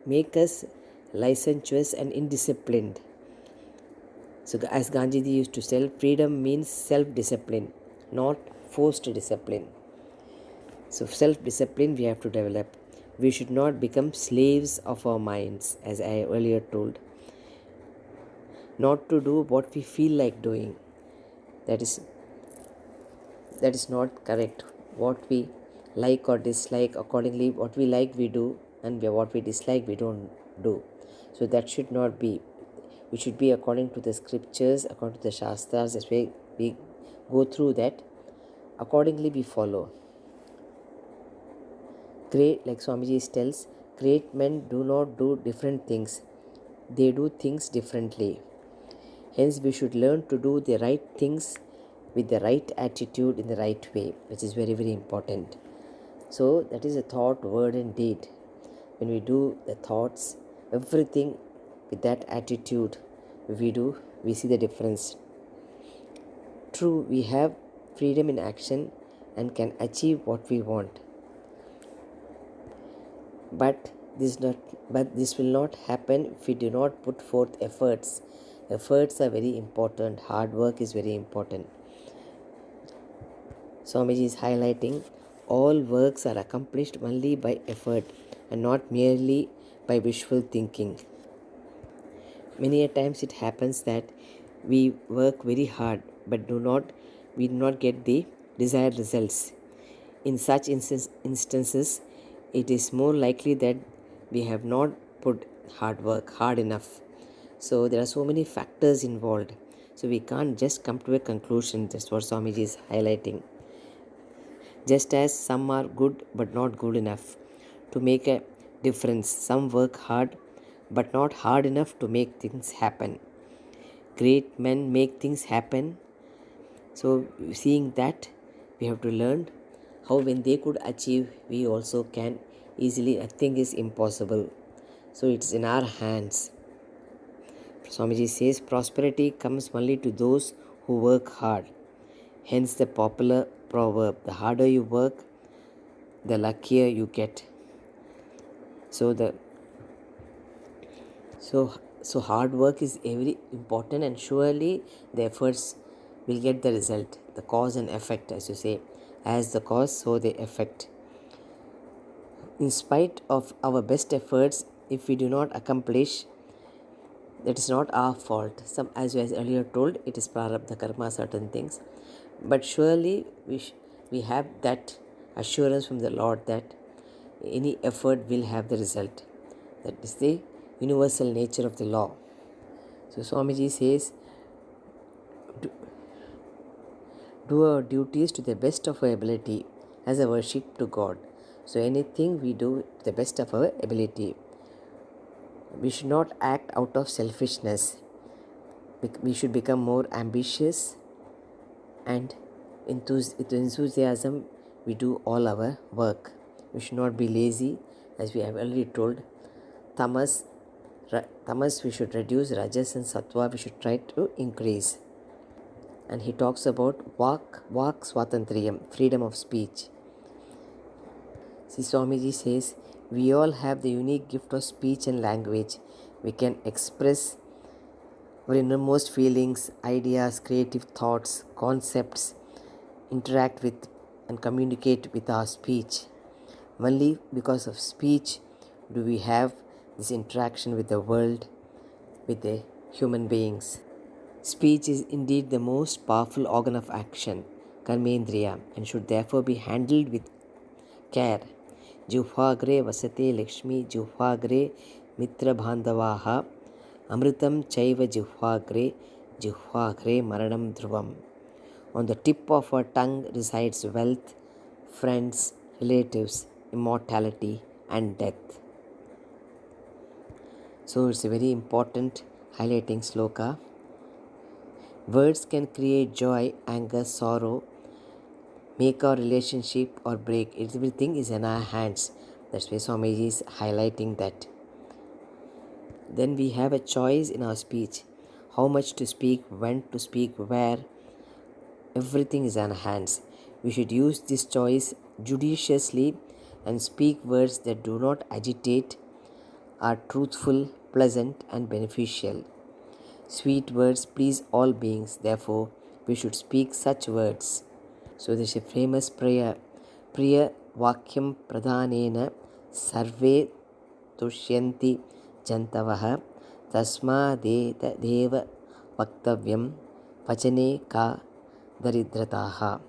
make us licentious and indisciplined. So as Gandhiji used to say, freedom means self-discipline, not forced discipline. So self-discipline we have to develop. We should not become slaves of our minds, as I earlier told. Not to do what we feel like doing. That is not correct. What we like or dislike, accordingly what we like we do, and what we dislike we don't do. So that should not be. We should be according to the scriptures, according to the shastras. As we go through that, accordingly we follow. Great, like Swamiji tells, great men do not do different things. They do things differently. Hence, we should learn to do the right things with the right attitude in the right way, which is very, very important. So, that is a thought, word, and deed. When we do the thoughts, everything with that attitude we see the difference. True, we have freedom in action and can achieve what we want. But this will not happen if we do not put forth efforts. Efforts are very important. Hard work is very important. Swamiji is highlighting all works are accomplished only by effort and not merely by wishful thinking. Many a times it happens that we work very hard but we do not get the desired results. In such instances, it is more likely that we have not put hard enough. So there are so many factors involved. So we can't just come to a conclusion. That's what Swamiji is highlighting. Just as some are good but not good enough to make a difference. Some work hard but not hard enough to make things happen. Great men make things happen. So seeing that, we have to learn how when they could achieve, we also can easily. Nothing is impossible. So it's in our hands. Swamiji says prosperity comes only to those who work hard. Hence the popular proverb, the harder you work, the luckier you get. So So hard work is very important, and surely the efforts will get the result. The cause and effect, as you say, as the cause, so the effect. In spite of our best efforts, if we do not accomplish, that is not our fault. Some, as you earlier told, it is prarabdha karma, certain things. But surely we have that assurance from the Lord that any effort will have the result. That is the universal nature of the law. So Swamiji says, do our duties to the best of our ability as a worship to God. So anything we do to the best of our ability. We should not act out of selfishness. We should become more ambitious, and with enthusiasm we do all our work. We should not be lazy, as we have already told. Tamas we should reduce, rajas and sattva we should try to increase. And he talks about vak swatantriyam, freedom of speech. See, Swamiji says, we all have the unique gift of speech and language. We can express our innermost feelings, ideas, creative thoughts, concepts, interact with and communicate with our speech. Only because of speech do we have this interaction with the world, with the human beings. Speech is indeed the most powerful organ of action, karmendriya, and should therefore be handled with care. Juhvagre vasate Lakshmi, Juhvagre mitra bhandavaha, amritam chaiva Juhvagre, Juhvagre maranam dhruvam. On the tip of our tongue resides wealth, friends, relatives, immortality, and death. So it's a very important highlighting sloka. Words can create joy, anger, sorrow, make our relationship or break. Everything is in our hands. That's why Swamiji is highlighting that. Then we have a choice in our speech. How much to speak, when to speak, where. Everything is in our hands. We should use this choice judiciously and speak words that do not agitate, are truthful, pleasant, and beneficial. Sweet words please all beings, therefore we should speak such words. So there's a famous prayer, Priya Vakyam Pradhanena Sarve Tushyanti Jantavaha Tasma Deva Vaktavyam Vachane Ka Daridrataha.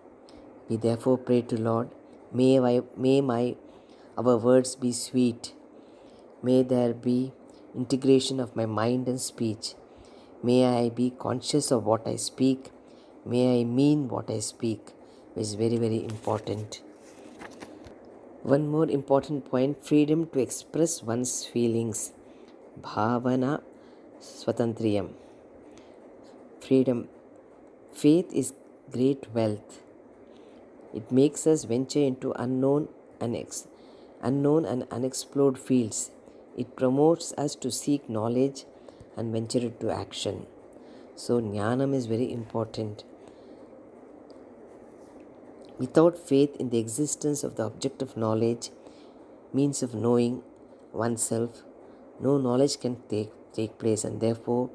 We therefore pray to Lord, may our words be sweet. May there be integration of my mind and speech. May I be conscious of what I speak. May I mean what I speak, which is very, very important. One more important point, freedom to express one's feelings. Bhavana Swatantriyam. Freedom. Faith is great wealth. It makes us venture into unknown and unexplored fields. It promotes us to seek knowledge and venture into action. So jnanam is very important. Without faith in the existence of the object of knowledge, means of knowing oneself, no knowledge can take place, and therefore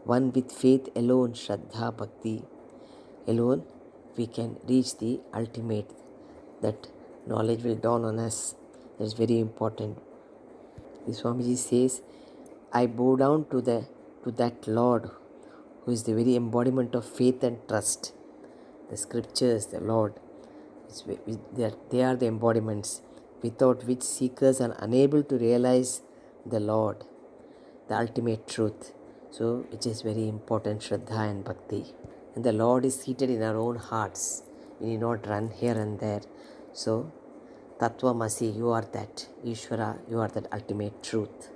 one with faith alone, Shraddha Bhakti alone, we can reach the ultimate, that knowledge will dawn on us. That is very important. The Swamiji says, I bow down to that Lord who is the very embodiment of faith and trust. The scriptures, the Lord, they are the embodiments without which seekers are unable to realize the Lord, the ultimate truth. So which is very important, Shraddha and Bhakti. And the Lord is seated in our own hearts. We need not run here and there. So Tattvamasi, you are that. Ishvara, you are that ultimate truth.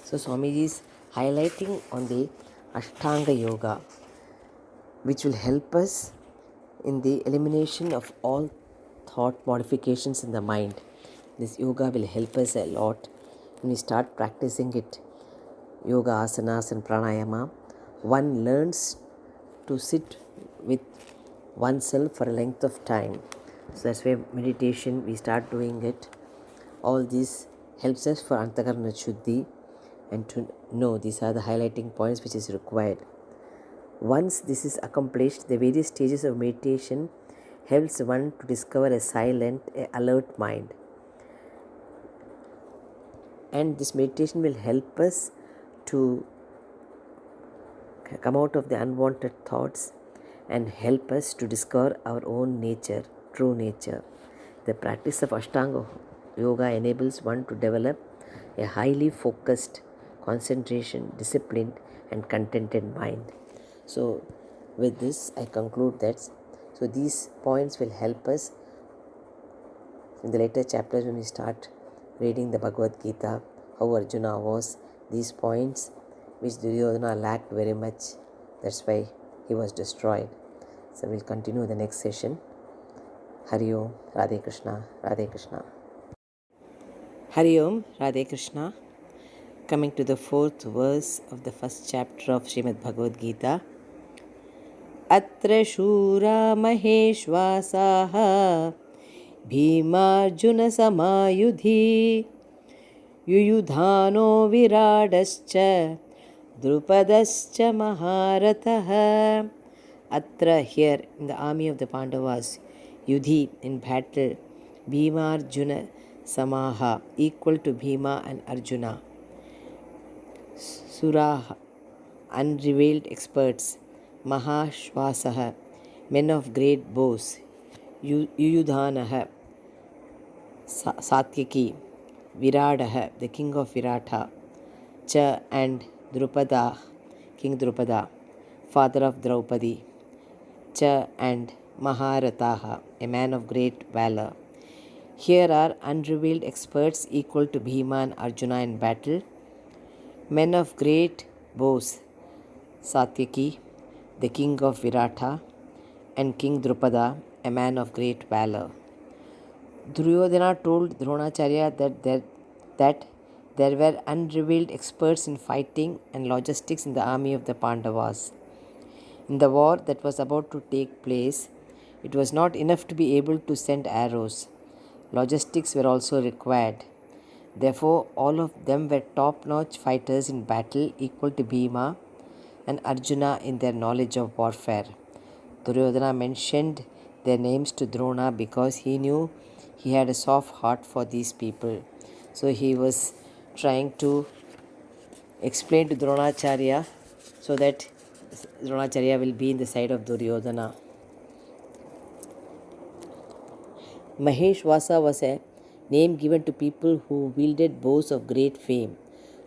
So Swamiji is highlighting on the Ashtanga Yoga, which will help us in the elimination of all thought modifications in the mind. This yoga will help us a lot when we start practicing it. Yoga, asanas and pranayama. One learns to sit with oneself for a length of time. So that's why meditation, we start doing it. All this helps us for Antakarana Shuddhi, and to know these are the highlighting points which is required. Once this is accomplished, the various stages of meditation helps one to discover a silent, alert mind. And this meditation will help us to come out of the unwanted thoughts and help us to discover our own nature, true nature. The practice of Ashtanga Yoga enables one to develop a highly focused, concentration, disciplined, and contented mind. So, with this, I conclude that. So, these points will help us in the later chapters when we start reading the Bhagavad Gita, how Arjuna was. These points which Duryodhana lacked very much, that's why he was destroyed. So, we'll continue the next session. Hari Om, Radhe Krishna, Radhe Krishna. Hari Om, Radhe Krishna. Coming to the fourth verse of the first chapter of Srimad Bhagavad Gita. Atra shura maheshvasaha bhimarjuna samayudhi yuyudhano viradascha drupadascha maharatah. Atra, here in the army of the Pandavas, Yudhi in battle, Bhima Arjuna Samaha, equal to Bhima and Arjuna. Suraha, unrevealed experts, Mahashvasaha, men of great bows, Yuyudhanaha, Satyaki, Viradaha, the king of Virata, Cha and Drupada, King Drupada, father of Draupadi, Cha and Maharataha, a man of great valor. Here are unrevealed experts equal to Bhima and Arjuna in battle, men of great bows, Satyaki, the king of Virata, and King Drupada, a man of great valor. Duryodhana told Dronacharya that there were unrevealed experts in fighting and logistics in the army of the Pandavas. In the war that was about to take place, it was not enough to be able to send arrows. Logistics were also required. Therefore, all of them were top-notch fighters in battle, equal to Bhima and Arjuna in their knowledge of warfare. Duryodhana mentioned their names to Drona because he knew he had a soft heart for these people. So he was trying to explain to Dronacharya so that Dronacharya will be in the side of Duryodhana. Maheshvasa was a name given to people who wielded bows of great fame.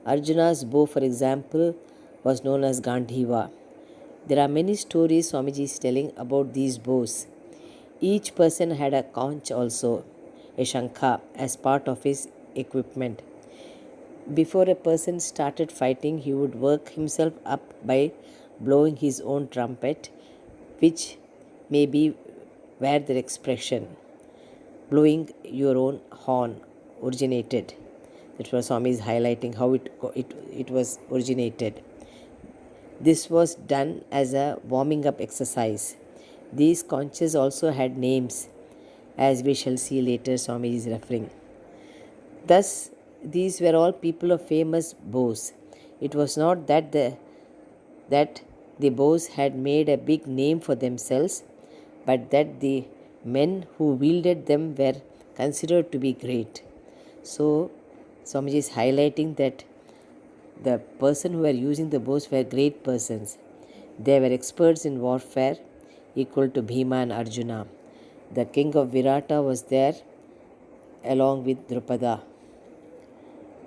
Arjuna's bow, for example, was known as Gandhiva. There are many stories Swamiji is telling about these bows. Each person had a conch also, a shankha, as part of his equipment. Before a person started fighting, he would work himself up by blowing his own trumpet, which may be where the expression blowing your own horn originated. That's what Swami is highlighting how it was originated. This was done as a warming up exercise. These conches also had names, as we shall see later. Swami is referring. Thus, these were all people of famous bows. It was not that the bows had made a big name for themselves, but that the men who wielded them were considered to be great. So, Swamiji is highlighting that the person who were using the bows were great persons. They were experts in warfare, equal to Bhima and Arjuna. The king of Virata was there along with Drupada,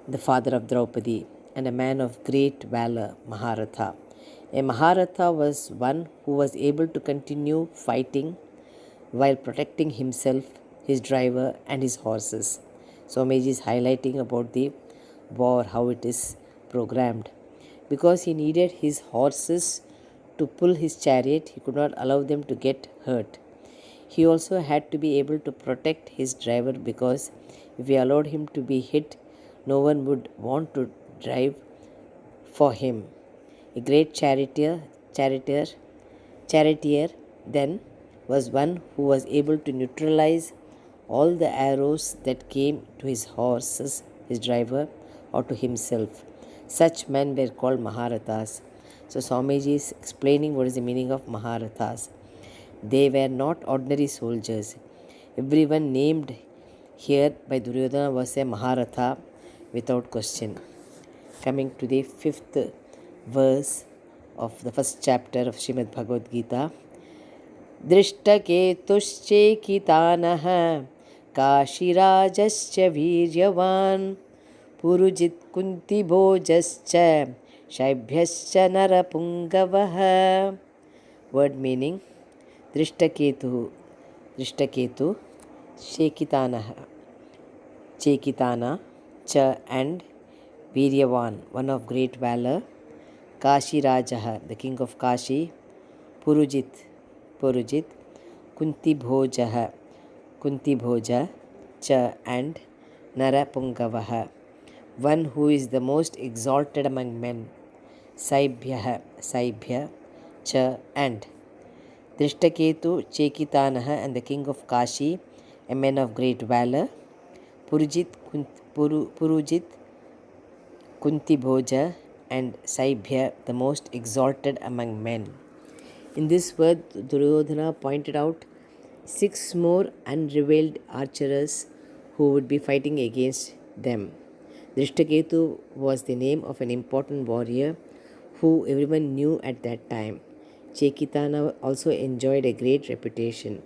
the father of Draupadi, and a man of great valor, Maharatha. A Maharatha was one who was able to continue fighting while protecting himself, his driver, and his horses. Swamiji is highlighting about the war, how it is programmed. Because he needed his horses to pull his chariot, he could not allow them to get hurt. He also had to be able to protect his driver, because if he allowed him to be hit, no one would want to drive for him. A great charioteer then was one who was able to neutralize all the arrows that came to his horses, his driver, or to himself. Such men were called Maharathas. So Swamiji is explaining what is the meaning of Maharathas. They were not ordinary soldiers. Everyone named here by Duryodhana was a Maharatha without question. Coming to the fifth verse of the first chapter of Srimad Bhagavad Gita. दृष्टकेतुश्चेकितानः काशीराजश्च वीर्यवान् Purujit कुन्तिभोजश्च शैभ्यश्च नरपुङ्गवः. Word meaning: Drishtaketu, Chekitana, Cha and Viryavan, one of great valor, Kashi Rajah, the king of Kashi, Purujit, Kunti Bhoja, Cha and Narapungavaha, one who is the most exalted among men, Saibhya, Cha and Drishtaketu, Chekitanaha, and the king of Kashi, a man of great valor, Purujit, Kunti Bhoja, and Saibhya, the most exalted among men. In this word, Duryodhana pointed out 6 more unrevealed archers who would be fighting against them. Drishtaketu was the name of an important warrior who everyone knew at that time. Chekitana also enjoyed a great reputation.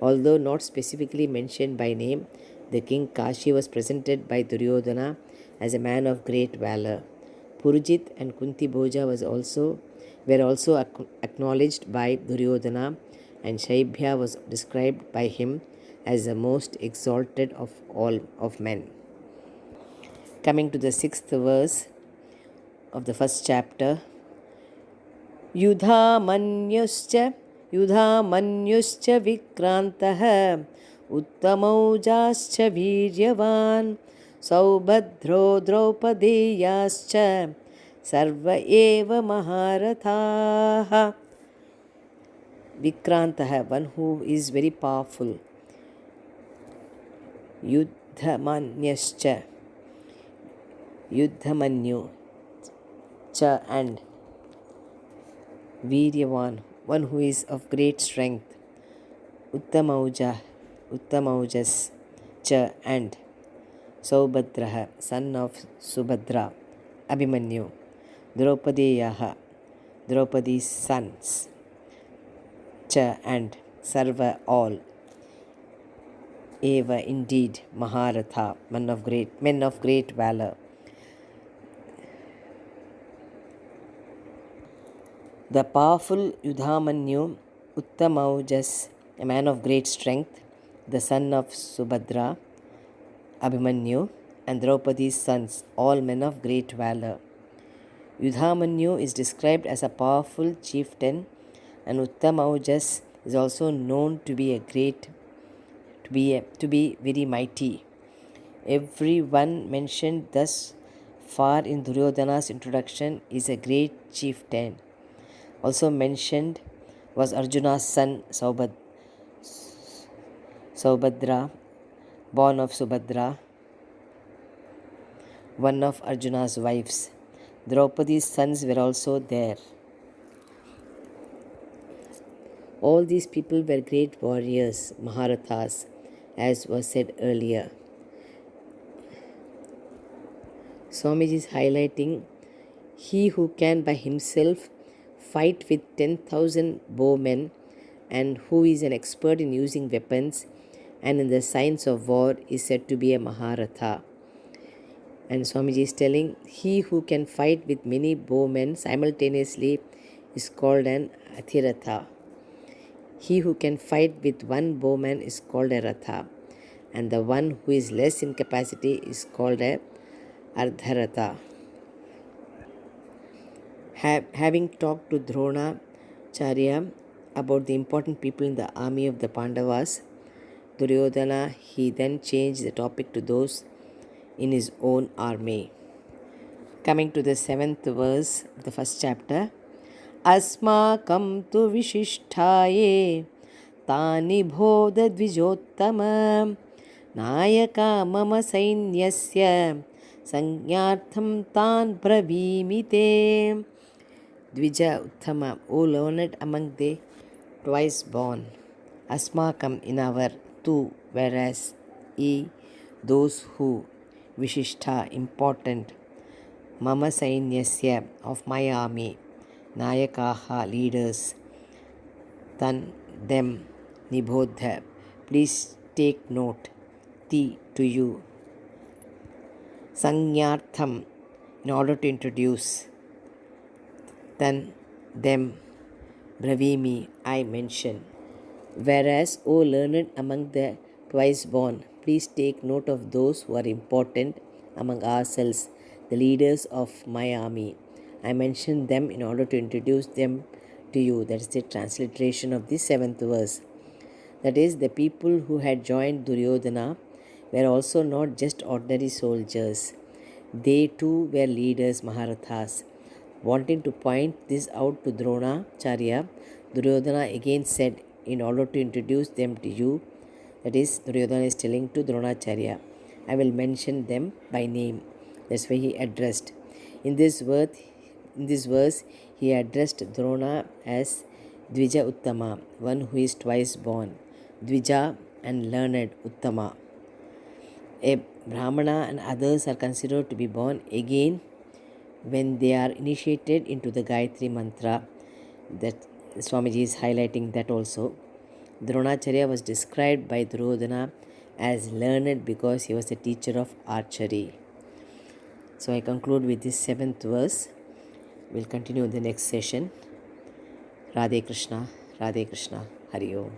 Although not specifically mentioned by name, the king Kashi was presented by Duryodhana as a man of great valor. Purujit and Kunti Bhoja were also acknowledged by Duryodhana, and Shaibhya was described by him as the most exalted of all of men. Coming to the 6th verse of the first chapter. युधामन्युश्च विक्रान्तः उत्तमौजाश्च वीर्यवान् सौभद्रो द्रौपदेयाश्च सर्व एव महारथाः. Vikrantah, one who is very powerful. Yuddhamanyu cha and Viryavan, one who is of great strength. Uttamaujas cha and Saubhadraha, son of Subhadra. Abhimanyu, Draupadeyaha, Draupadi's sons. Cha and Sarva, all. Eva, indeed, Maharatha, men of great valor. The powerful Yudhamanyu, Uttamaujas, a man of great strength, the son of Subhadra, Abhimanyu, and Draupadi's sons, all men of great valor. Yudhamanyu is described as a powerful chieftain, and Uttamaujas is also known to be very mighty. Every one mentioned thus far in Duryodhana's introduction is a great chieftain. Also mentioned was Arjuna's son Saubhadra, born of Subhadra, one of Arjuna's wives. Draupadi's sons were also there. All these people were great warriors, Maharathas, as was said earlier. Swamiji is highlighting, he who can by himself fight with 10,000 bowmen and who is an expert in using weapons and in the science of war is said to be a Maharatha. And Swamiji is telling, he who can fight with many bowmen simultaneously is called an Athiratha. He who can fight with one bowman is called a Ratha, and the one who is less in capacity is called a Ardharatha. Having talked to Dronacharya about the important people in the army of the Pandavas, Duryodhana, he then changed the topic to those in his own army. Coming to the 7th verse of the first chapter. Asmakam tu vishishtaye tani bodha dvijottama nayaka mama sainyasya संज्ञार्थं तान् ब्रवीमि ते. Dvija Uttama, O learned among the twice born, Asmakam in our two, whereas ye, those who, Vishishta, important, Mama Sainyasya, of my army, Nayakaha, leaders, Tan, them, Nibodha, please take note, Ti, to you, Sangyartham, in order to introduce, Tan, them, Bravimi, I mention. Whereas, O learned among the twice born, please take note of those who are important among ourselves, the leaders of my army. I mention them in order to introduce them to you. That is the transliteration of the 7th verse. That is, the people who had joined Duryodhana were also not just ordinary soldiers. They too were leaders, Maharathas. Wanting to point this out to Dronacharya, Duryodhana again said, in order to introduce them to you, that is, Duryodhana is telling to Dronacharya, I will mention them by name. That's why he addressed. In this verse, he addressed Drona as Dvija Uttama, one who is twice born. Dvija and learned, Uttama. A Brahmana and others are considered to be born again when they are initiated into the Gayatri Mantra. That Swamiji is highlighting that also. Dronacharya was described by Duryodhana as learned because he was a teacher of archery. So I conclude with this 7th verse. We'll continue in the next session. Radhe Krishna, Hari Om.